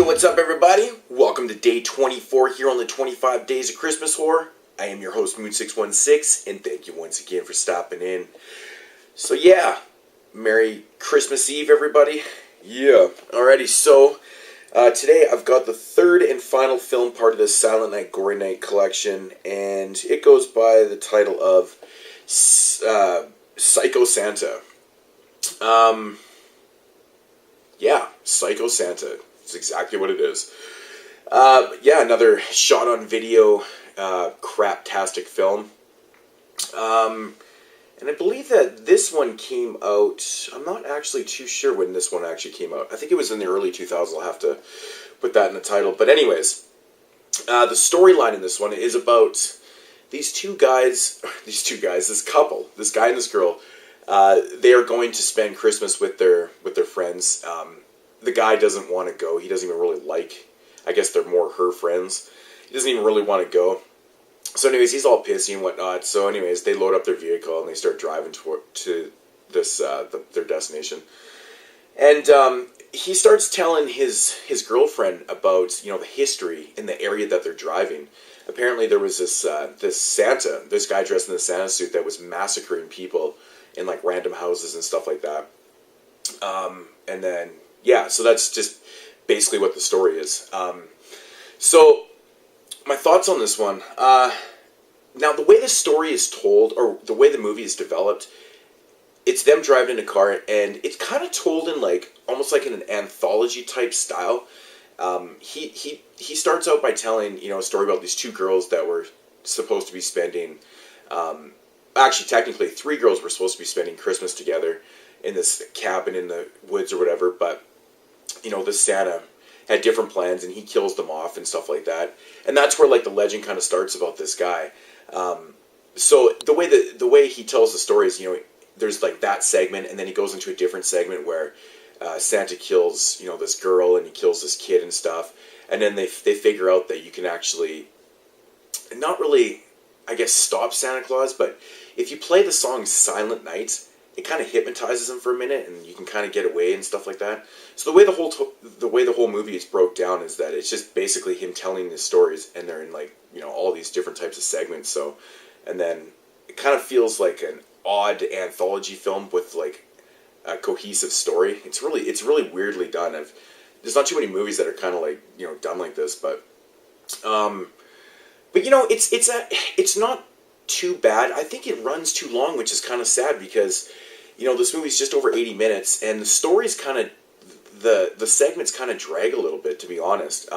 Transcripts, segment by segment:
what's up everybody? Welcome to day 24 here on the 25 Days of Christmas Horror. I am your host Moon616 and thank you once again for stopping in. So yeah, Merry Christmas Eve everybody. Yeah, alrighty, so today I've got the third and final film part of this Silent Night Gory Night collection, and it goes by the title of Psycho Santa. Yeah, Psycho Santa. It's exactly what it is. Yeah, another shot on video craptastic film. And I believe that this one came out, I'm not actually too sure when this one actually came out. I think it was in the early 2000s, I'll have to put that in the title. But anyways, the storyline in this one is about these two guys, this couple, this guy and this girl. They are going to spend Christmas with their friends. The guy doesn't want to go. He doesn't even really like, I guess they're more her friends. He doesn't even really want to go. So anyways, he's all pissy and whatnot. So anyways, they load up their vehicle and they start driving to this their destination. And he starts telling his girlfriend about, the history in the area that they're driving. Apparently there was this Santa, this guy dressed in the Santa suit that was massacring people in like random houses and stuff like that. And then yeah, so that's just basically what the story is. So my thoughts on this one. Now, the way the story is told, or the way the movie is developed, it's them driving in a car, and it's kind of told in like almost like in an anthology type style. He starts out by telling a story about these two girls that were supposed to be spending. Actually, technically, three girls were supposed to be spending Christmas together in this cabin in the woods or whatever, but this Santa had different plans and he kills them off and stuff like that. And that's where like the legend kind of starts about this guy. So the way he tells the story is, there's like that segment, and then he goes into a different segment where Santa kills this girl and he kills this kid and stuff. And then they figure out that you can actually not really, I guess, stop Santa Claus, but if you play the song Silent Night, it kind of hypnotizes him for a minute, and you can kind of get away and stuff like that. So the way the whole movie is broke down is that it's just basically him telling his stories, and they're in like all these different types of segments. So, and then it kind of feels like an odd anthology film with like a cohesive story. It's really weirdly done. There's not too many movies that are kind of like done like this, but it's not too bad. I think it runs too long, which is kind of sad because this movie's just over 80 minutes, and the story's kind of the segments kind of drag a little bit, to be honest.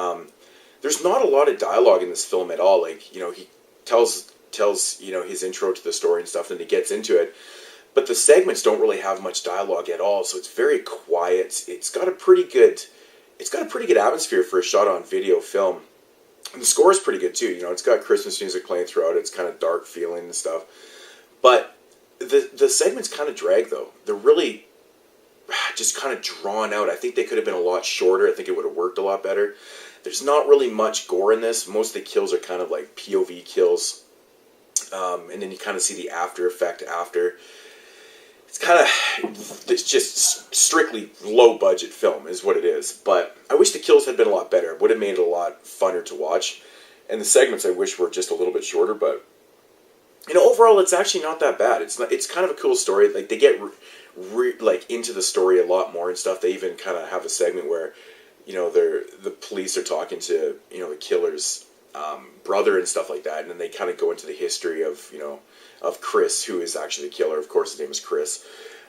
There's not a lot of dialogue in this film at all. Like he tells his intro to the story and stuff, and he gets into it, but the segments don't really have much dialogue at all. So it's very quiet. It's got a pretty good atmosphere for a shot on video film. And the score is pretty good too. It's got Christmas music playing throughout. It's kind of dark feeling and stuff. But the segments kind of drag though. They're really just kind of drawn out. I think they could have been a lot shorter. I think it would have worked a lot better. There's not really much gore in this. Most of the kills are kind of like POV kills. And then you kind of see the after effect after. It's just strictly low budget film is what it is. But I wish the kills had been a lot better. It would have made it a lot funner to watch. And the segments I wish were just a little bit shorter. But overall it's actually not that bad. It's kind of a cool story. Like they get like into the story a lot more and stuff. They even kind of have a segment where the police are talking to the killer's brother and stuff like that. And then they kind of go into the history of of Chris, who is actually the killer. Of course, his name is Chris.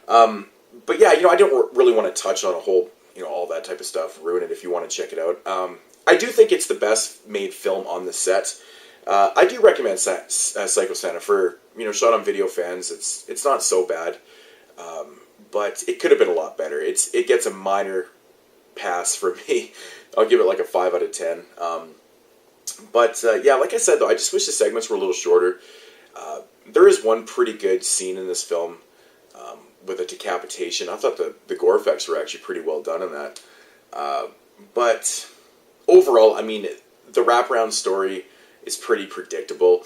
But yeah, I don't really want to touch on a whole, all that type of stuff, ruin it if you want to check it out. I do think it's the best made film on the set. I do recommend Psycho Santa for, shot on video fans. It's not so bad, but it could have been a lot better. It gets a minor pass for me. I'll give it like a 5 out of 10. But yeah, like I said though, I just wish the segments were a little shorter. There is one pretty good scene in this film with a decapitation. I thought the gore effects were actually pretty well done in that. But overall, I mean, the wraparound story is pretty predictable,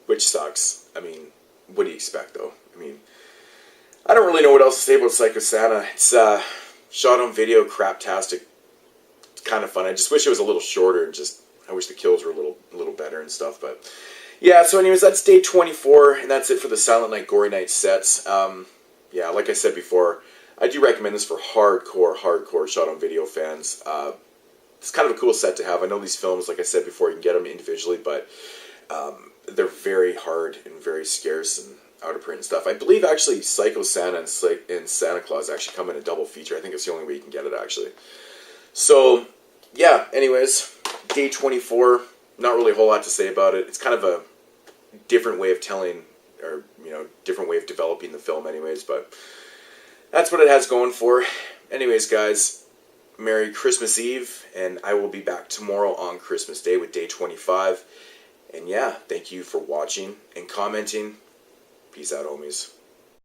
which sucks. I mean, what do you expect, though? I mean, I don't really know what else to say about Psycho Santa. It's shot on video, craptastic, kind of fun. I just wish it was a little shorter, and just I wish the kills were a little better and stuff. But yeah, so anyways, that's day 24, and that's it for the Silent Night Gory Night sets. Yeah, like I said before, I do recommend this for hardcore shot on video fans. It's kind of a cool set to have. I know these films, like I said before, you can get them individually, but they're very hard and very scarce and out of print and stuff. I believe actually Psycho Santa and Santa Claus actually come in a double feature. I think it's the only way you can get it, actually. So yeah, anyways, day 24, not really a whole lot to say about it. It's kind of a different way of telling, or different way of developing the film anyways, but that's what it has going for. Anyways, guys, Merry Christmas Eve, and I will be back tomorrow on Christmas Day with day 25. And yeah, thank you for watching and commenting. Peace out, homies.